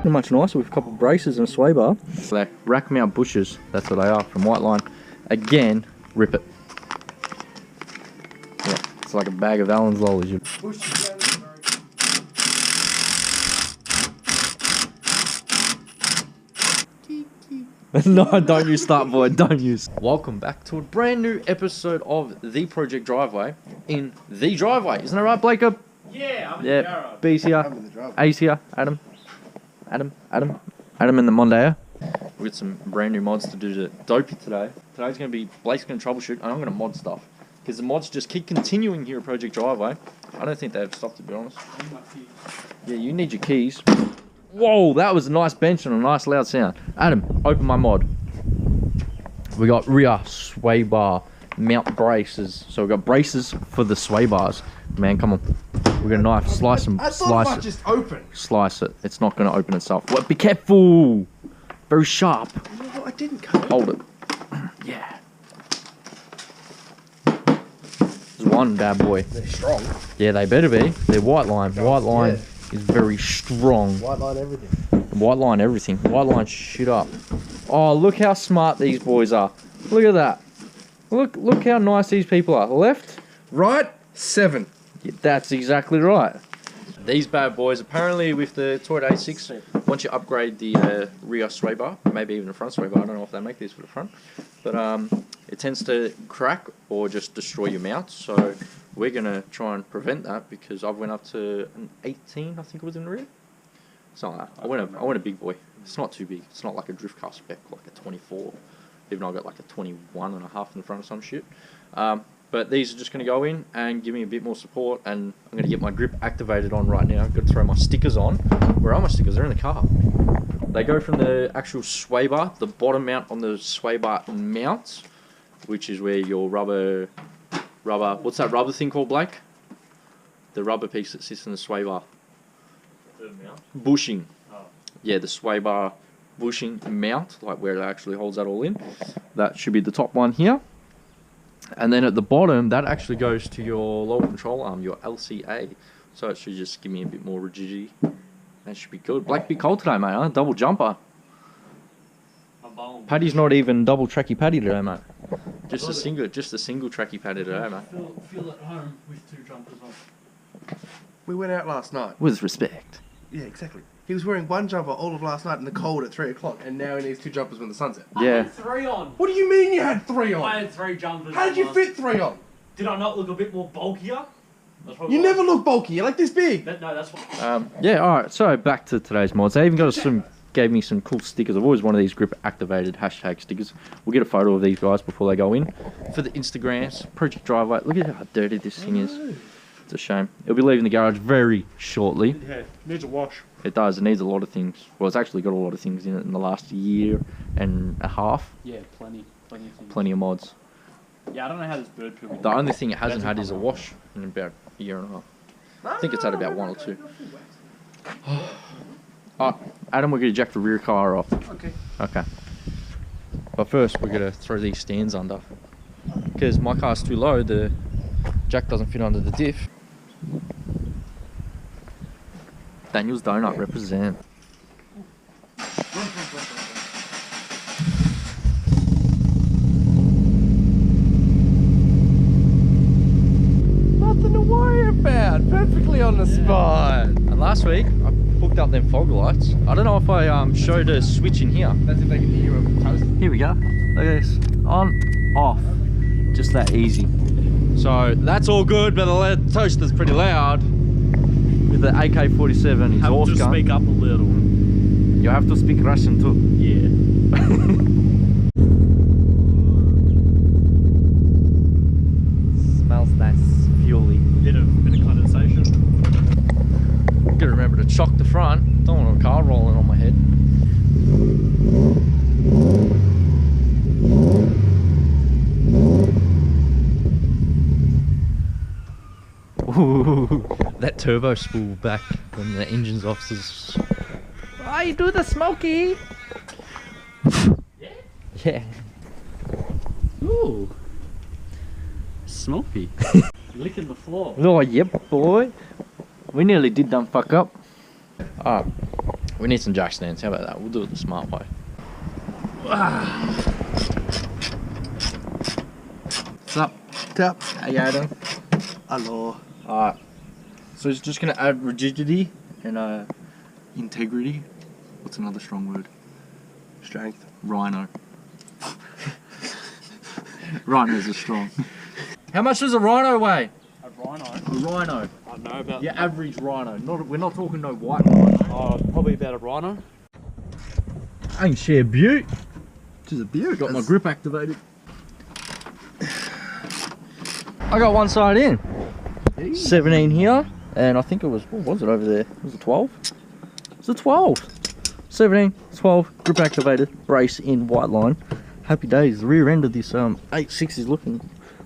pretty much nice with a couple of braces and a sway bar. They're rack mount bushes, that's what they are, from Whiteline. Again, rip it. Yeah, it's like a bag of Allen's lollies. No, don't you start, boy, don't you. Welcome back to a brand new episode of The Project Driveway in the driveway. Isn't that right, Blakeup? Yeah, I'm in the garage. B's here, A's here, Adam in the Monday. We've got some brand new mods to do to Dopey today. Today's going to be, Blake's going to troubleshoot, and I'm going to mod stuff. Because the mods just keep continuing here at Project Driveway. I don't think they have stopped, to be honest. Yeah, you need your keys. Whoa, that was a nice bench and a nice loud sound. Adam, open my mod. We got rear sway bar mount braces. So we got braces for the sway bars. Man, come on. We're gonna knife, slice them, slice it. Just open. Slice it. It's not gonna open itself. What? Be careful. Very sharp. No, I didn't cut it. Hold it. Yeah. There's one bad boy. They're strong. Yeah, they better be. They're Whiteline. Whiteline is very strong. Whiteline everything. Whiteline everything. Whiteline shit up. Oh, look how smart these boys are. Look at that. Look how nice these people are. Left, Right, 7. yeah, that's exactly right. These bad boys, apparently with the DOPE86, once you upgrade the rear sway bar, maybe even the front sway bar, I don't know if they make these for the front, but it tends to crack or just destroy your mounts. So we're gonna try and prevent that because I've went up to an 18, I think it was in the rear. It's not that. I went a big boy. It's not too big. It's not like a drift car spec, like a 24. Even though I got like a 21 and a half in the front or some shit. But these are just going to go in and give me a bit more support, and I'm going to get my grip activated on right now. I've got to throw my stickers on. Where are my stickers? They're in the car. They go from the actual sway bar, the bottom mount on the sway bar mounts, which is where your rubber, what's that rubber thing called, Blake? The rubber piece that sits in the sway bar. The mount? Bushing. Oh. Yeah, the sway bar bushing mount, like where it actually holds that all in. That should be the top one here. And then at the bottom, that actually goes to your lower control arm, your LCA. So it should just give me a bit more rigidity. That should be good. Black be cold today, mate, huh? Double jumper. Paddy's not even double tracky paddy today, mate. Just a single tracky paddy today, mate. Feel at home with 2 jumpers on. We went out last night. With respect. Yeah, exactly. He was wearing one jumper all of last night in the cold at 3 o'clock, and now he needs 2 jumpers when the sun's out. Yeah. I had 3 on. What do you mean you had 3 on? I had 3 jumpers. How did you fit 3 on? Did I not look a bit more bulkier? You never look bulky. You're like this big. No, that's what. Yeah, alright, so back to today's mods. They even gave me some cool stickers. I've always wanted these grip activated hashtag stickers. We'll get a photo of these guys before they go in. For the Instagrams, Project Driveway. Look at how dirty this thing is. It's a shame. It'll be leaving the garage very shortly. Yeah, needs a wash. It does. It needs a lot of things. Well, it's actually got a lot of things in it in the last year and a half. Yeah, plenty of things. Plenty of mods. Yeah, I don't know how this bird poo. The only thing it hasn't had is a wash in about a year and a half. I think it's had about 1 or 2. Alright, Adam, we're going to jack the rear car off. Okay. Okay. But first, we're going to throw these stands under. Because my car's too low, the jack doesn't fit under the diff. Daniel's Donut represent. Nothing to worry about. Perfectly on the spot. And last week, I hooked up them fog lights. I don't know if I showed a switch in here. That's if they can hear a toast. Here we go. Look at this. On, off. Just that easy. So that's all good, but the toaster's pretty loud. With the AK-47 exhaust gun. Have to speak up a little. You have to speak Russian too. Yeah. Smells nice, fuely. Bit of condensation. Gotta remember to chock the front. Don't want a car rolling on my head. Ooh, that turbo spool back when the engine's off. Why you do the smoky? Yeah. Ooh. Smoky. Licking the floor. Oh, yep, boy. We nearly did done fuck up. We need some jack stands. How about that? We'll do it the smart way. What's up? What's up? How you doing? Hello. Alright. So it's just gonna add rigidity and integrity. What's another strong word? Strength. Rhino. Rhinos are strong. How much does a rhino weigh? A rhino? A rhino. I don't know about Your average rhino. We're not talking no white rhino. Oh, probably about a rhino. I can share beaut. Which is a beaut. Got my grip activated. I got one side in. 17 here, and I think it was, what was it over there? Was it 12? It was a 12. 17, 12, grip activated, brace in Whiteline. Happy days. The rear end of this 86 is looking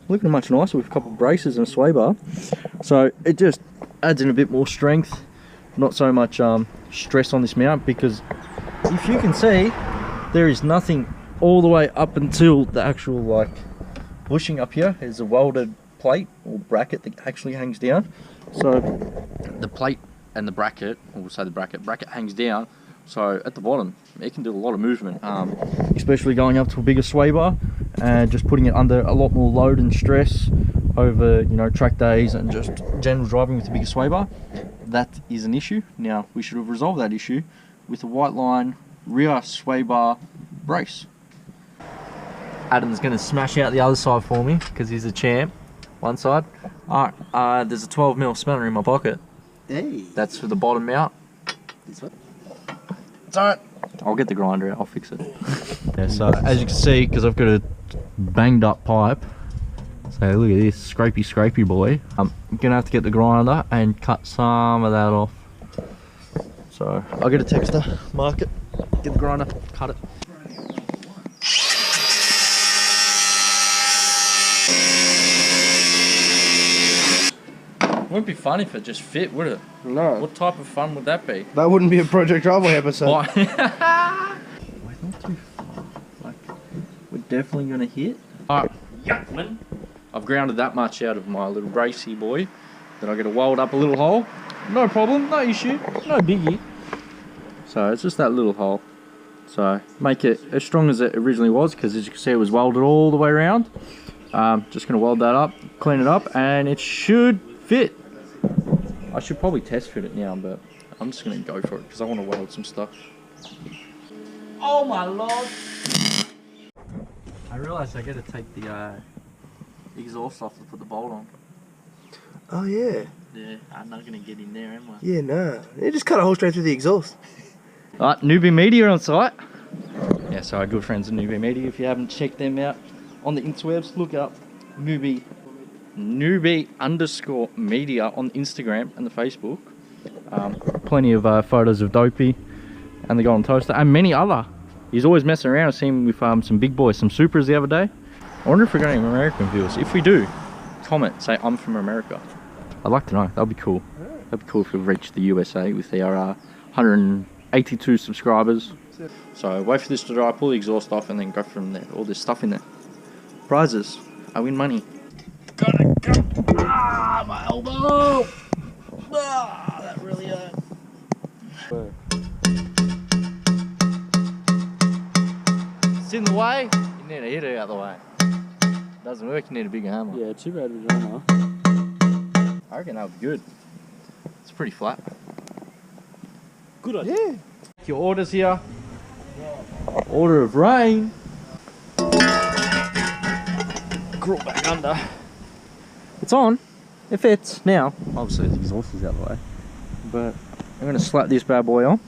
much nicer with a couple of braces and a sway bar. So it just adds in a bit more strength, not so much stress on this mount, because if you can see, there is nothing all the way up until the actual like bushing up here. There's a welded plate or bracket that actually hangs down. So the plate and the bracket, or we'll say the bracket hangs down. So at the bottom, it can do a lot of movement, especially going up to a bigger sway bar and just putting it under a lot more load and stress over, you know, track days and just general driving with a bigger sway bar. That is an issue. Now we should have resolved that issue with a Whiteline rear sway bar brace. Adam's going to smash out the other side for me because he's a champ. One side. Alright, there's a 12mm spanner in my pocket. Hey. That's for the bottom mount. This one? It's alright. I'll get the grinder out, I'll fix it. Yeah, so as you can see, because I've got a banged up pipe, so look at this scrapey boy. I'm gonna have to get the grinder and cut some of that off. So I'll get a texter, mark it, get the grinder, cut it. Wouldn't be fun if it just fit, would it? No. What type of fun would that be? That wouldn't be a Project Driveway episode. Why? We're not too far. Like, we're definitely gonna hit. Alright, Yuckman. I've grounded that much out of my little racy boy that I gotta weld up a little hole. No problem, no issue, no biggie. So it's just that little hole. So make it as strong as it originally was, because as you can see it was welded all the way around. Just gonna weld that up, clean it up, and it should fit. I should probably test fit it now, but I'm just gonna go for it because I want to weld some stuff. Oh my lord! I realised I gotta take the exhaust off to put the bolt on. Oh yeah. Yeah, I'm not gonna get in there, am I? Yeah, nah. You just cut a hole straight through the exhaust. Alright, Newbie Media on site. Yeah, so our good friends at Newbie Media. If you haven't checked them out on the interwebs, look up Newbie _media on Instagram and the Facebook. Plenty of photos of Dopey and the Golden Toaster and many other. He's always messing around. I've seen him with some big boys, some Supras the other day. I wonder if we're getting American viewers. If we do, comment, say I'm from America. I'd like to know. That'd be cool. That'd be cool if we reached the USA with our 182 subscribers. So wait for this to dry, pull the exhaust off, and then go from there. All this stuff in there. Prizes. I win money. Gotta go. Ah, my elbow. Ah, that really hurt. It's in the way. You need to hit it out of the way. Doesn't work. You need a bigger hammer. Yeah, too bad vagina. I reckon that would be good. It's pretty flat. Good idea. Yeah. Your orders here. Order of rain. Crawl back under. It's on. It fits now. Obviously the exhaust is out of the way. But I'm going to slap this bad boy on.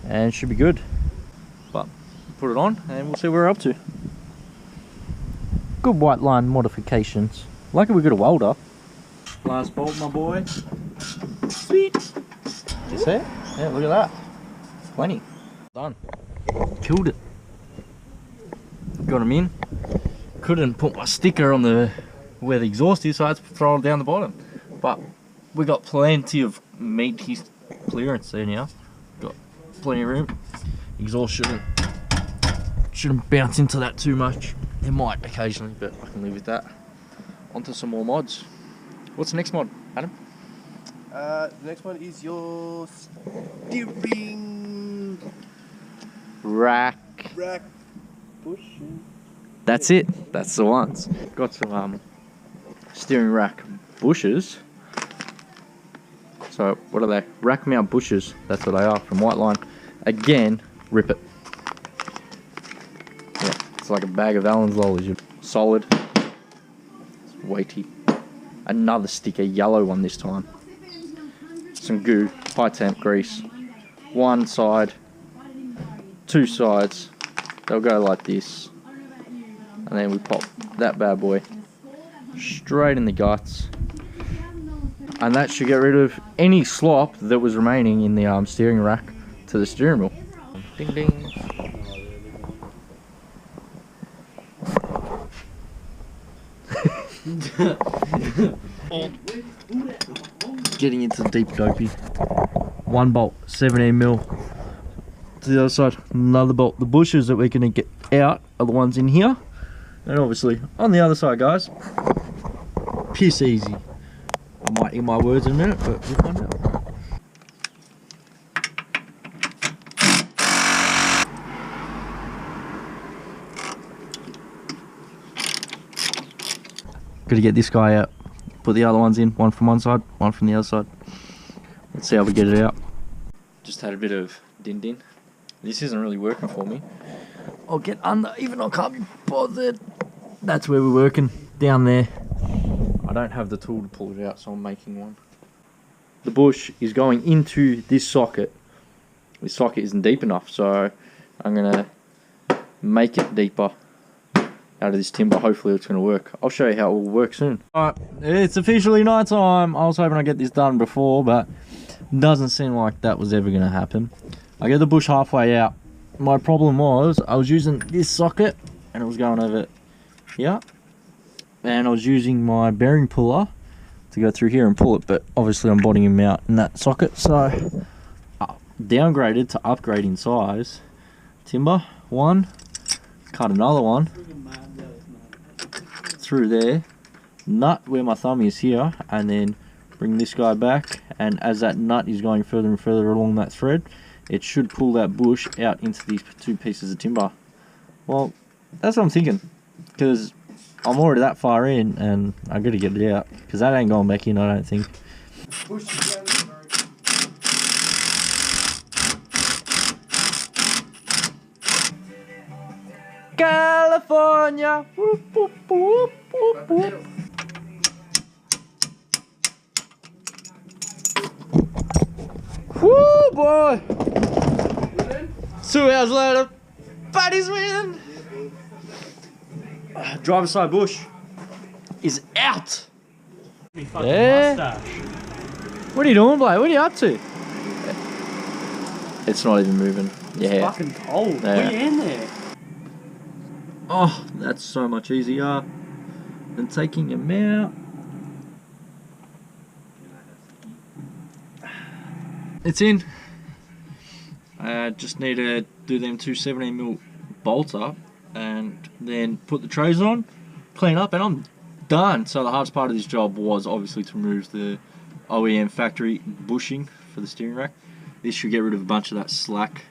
And it should be good. But put it on and we'll see where we're up to. Good Whiteline modifications. Lucky we got a welder. Last bolt, my boy. Sweet. You see it? Yeah, look at that. Plenty. Done. Killed it. Got him in. Couldn't put my sticker on the where the exhaust is, so I had to throw it down the bottom. But we got plenty of meat clearance there now. Got plenty of room. Exhaust shouldn't bounce into that too much. It might occasionally, but I can live with that. Onto some more mods. What's the next mod, Adam? The next one is your steering Rack. rack. That's it. That's the ones. Got some steering rack bushes. So what are they? Rack mount bushes. That's what they are from Whiteline. Again, rip it. Yeah, it's like a bag of Allen's lollies. Solid. It's weighty. Another sticker, yellow one this time. Some goo, high temp grease. One side, two sides. They'll go like this. And then we pop that bad boy straight in the guts. And that should get rid of any slop that was remaining in the steering rack to the steering wheel. Ding ding. Getting into the deep dopey. One bolt, 17mm. To the other side, another bolt. The bushes that we're going to get out are the ones in here. And obviously, on the other side, guys, piss easy. I might eat my words in a minute, but we'll find out. Gotta get this guy out. Put the other ones in, one from one side, one from the other side. Let's see how we get it out. Just had a bit of din-din. This isn't really working for me. I'll get under, even I can't be bothered. That's where we're working, down there. I don't have the tool to pull it out, so I'm making one. The bush is going into this socket. This socket isn't deep enough, so I'm gonna make it deeper out of this timber. Hopefully it's gonna work. I'll show you how it will work soon. Alright, it's officially night time. I was hoping I'd get this done before, but doesn't seem like that was ever gonna happen. I get the bush halfway out. My problem was I was using this socket and it was going over here, and I was using my bearing puller to go through here and pull it, but obviously I'm bottoming him out in that socket, so I downgraded to upgrade in size. Timber, one, cut another one through there, nut where my thumb is here, and then bring this guy back, and as that nut is going further and further along that thread, it should pull that bush out into these two pieces of timber. Well, that's what I'm thinking, because I'm already that far in and I gotta get it out, because that ain't going back in, I don't think. California! Whoop, whoop, whoop, whoop, whoop. Woo boy! 2 hours later, buddies win! Driver's side bush is out! Yeah. What are you doing, Blake? What are you up to? It's not even moving. Yeah. It's fucking cold. Yeah. What are you in there? Oh, that's so much easier than taking him out. It's in. I just need to do them two 17mm bolts up and then put the trays on, clean up, and I'm done. So the hardest part of this job was obviously to remove the OEM factory bushing for the steering rack. This should get rid of a bunch of that slack